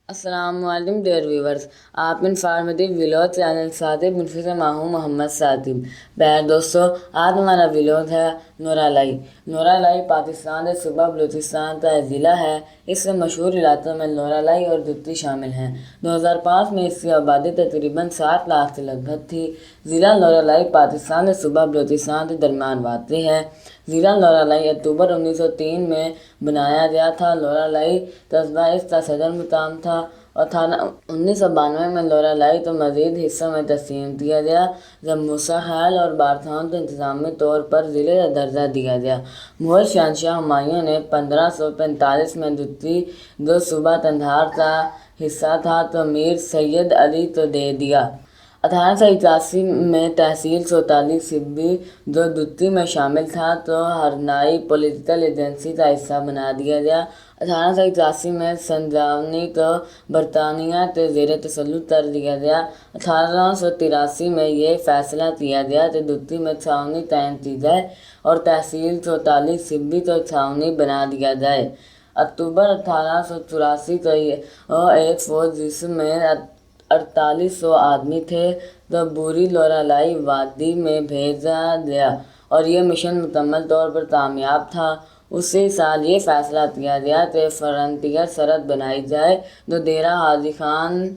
السلام علیکم dear viewers, آپ انفارمیٹیو ویلوگ چینل ساتھ منفی سے میں ہوں محمد ثاقب۔ پیارے دوستو، آج ہمارا ویلوگ ہے نورا لائی۔ نورا لائی پاکستان کے صوبہ بلوچستان کا ایک ضلع ہے۔ اس سے مشہور علاقوں میں نورا لائی اور دتی شامل ہیں۔ 2005 میں اس کی آبادی تقریباً 7 لاکھ سے لگ بھگ تھی۔ ضلع نورا لائی پاکستان کے صوبہ بلوچستان کے درمیان واقع ہے۔ ضلع نورا لائی اکتوبر 1903 میں بنایا گیا تھا۔ نورا لائی قصبہ اس کا صدر مقام تھا اور 1992 میں نورا لائی کو مزید حصوں میں تقسیم کیا گیا جب موسیٰ خیل اور بارتھان کو انتظامی طور پر ضلع کا درجہ دیا گیا۔ مغل شہنشاہ ہمایوں نے 1545 میں دتی جو صوبہ قندھار کا حصہ تھا تو میر سید علی کو دے دیا۔ 1881 میں تحصیل چوتالی سبی جو دتی میں شامل تھا تو ہرنائی پولیٹیکل ایجنسی کا حصہ بنا دیا گیا۔ 1881 میں سنجاونی کو برطانیہ کے زیر تسلط کر دیا گیا۔ 1883 میں یہ فیصلہ کیا گیا کہ دتی میں چھاؤنی قائم کی جائے اور تحصیل چوتالی سبی کو چھاؤنی بنا دیا جائے۔ اکتوبر 1884 کو ایک فوج جس میں 4800 آدمی تھے تو بوری نورا لائی وادی میں بھیجا گیا اور یہ مشن مکمل طور پر کامیاب تھا۔ اسی سال یہ فیصلہ کیا گیا کہ فرنٹیئر سرحد بنائی جائے جو ڈیرہ حاجی خان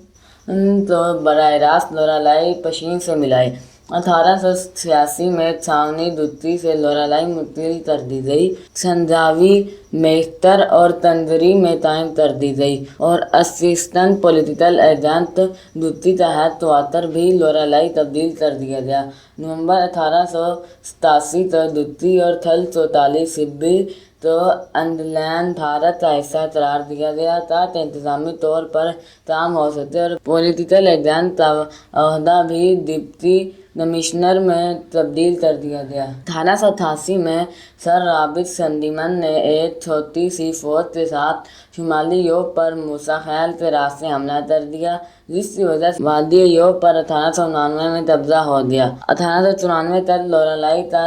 کو براہ راست نورا لائی پشین سے ملائے۔ 1886 میں چھاؤنی دتی سے نورا لائی منتقل کر دی گئی، سنجاوی، میختر اور تنگری میں قائم کر دی گئی اور اسسٹنٹ پولیٹیکل ایجنٹ دتی کا ہیڈ کوارٹر بھی نورا لائی تبدیل کر دیا گیا۔ نومبر 1887 کو دتی اور تھل چوتالی سبی کو انگلینڈ بھارت کا حصہ قرار دیا گیا تاکہ انتظامی طور پر کام ہو سکے اور پولیٹیکل ایجنٹ کا عہدہ بھی ڈپٹی کمشنر میں تبدیل کر دیا گیا۔ 1888 میں سر رابرٹ سنڈیمن نے ایک چھوٹی سی فوج کے ساتھ شمالی یورپ پر موسیٰ خیل کے راستے حملہ کر دیا جس کی وجہ سے وادی یورپ پر 1899 میں قبضہ ہو گیا۔ 1894 تک نورا لائی کا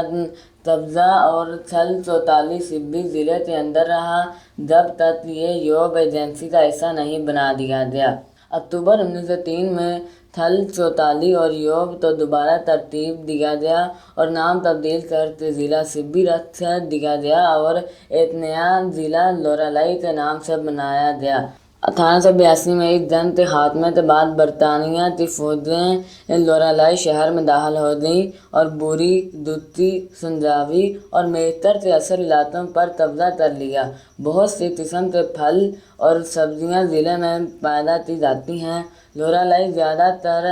قبضہ اور تھل چوتالی سبی ضلع کے اندر رہا جب تک یہ یورپ ایجنسی کا حصہ نہیں بنا دیا گیا۔ اکتوبر 1903 میں تھل چوتالی اور یورپ کو دوبارہ ترتیب دیا گیا اور نام تبدیل کر کے ضلع سبی رکھ دیا گیا اور ایک نیا ضلع نورا لائی کے نام سے بنایا گیا۔ 1882 میں اس جنگ کے خاتمے کے بعد برطانیہ کی فوجیں نورا لائی شہر میں داخل ہو گئیں اور بوری، دتی، سنجاوی اور میختر کے اثر علاقوں پر قبضہ کر لیا۔ بہت سی قسم کے پھل اور سبزیاں ضلع میں پیدا کی جاتی ہیں۔ نورا لائی زیادہ تر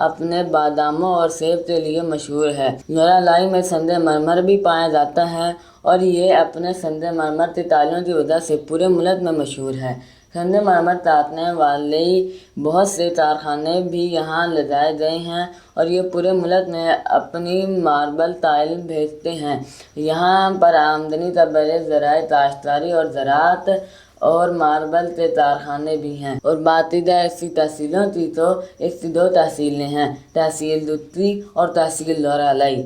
اپنے باداموں اور سیب کے لیے مشہور ہے۔ نورا لائی میں سنگ مرمر بھی پایا جاتا ہے اور یہ اپنے سنگ مرمر کی ٹائلوں کی وجہ سے پورے ملک میں مشہور ہے۔ سنگ مرمر کاٹنے والے بہت سے کارخانے بھی یہاں لگائے گئے ہیں اور یہ پورے ملک میں اپنی ماربل ٹائل بھیجتے ہیں۔ یہاں پر آمدنی کا بڑے ذرائع کاشتکاری اور زراعت اور ماربل کے کارخانے بھی ہیں۔ اور بات کی جائے اس کی تحصیلوں کی تو اس کی 2 تحصیلیں ہیں، تحصیل دتی اور تحصیل نورا لائی۔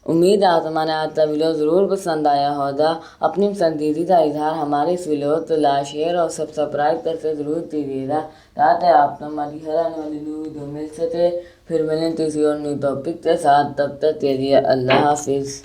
امید ہے تمہیں آج کا ویڈیو ضرور پسند آیا ہوگا۔ اپنی پسندیدگی کا اظہار ہمارے اس ویڈیو کو لائک، شیئر اور سبسکرائب کر کے ضرور کیجیے گا تاکہ آپ کو ہماری ہر آنے والی نیو ویڈیو مل سکے۔ پھر ملیں کسی اور نیو ٹاپک کے ساتھ، تب تک کے لیے اللہ حافظ۔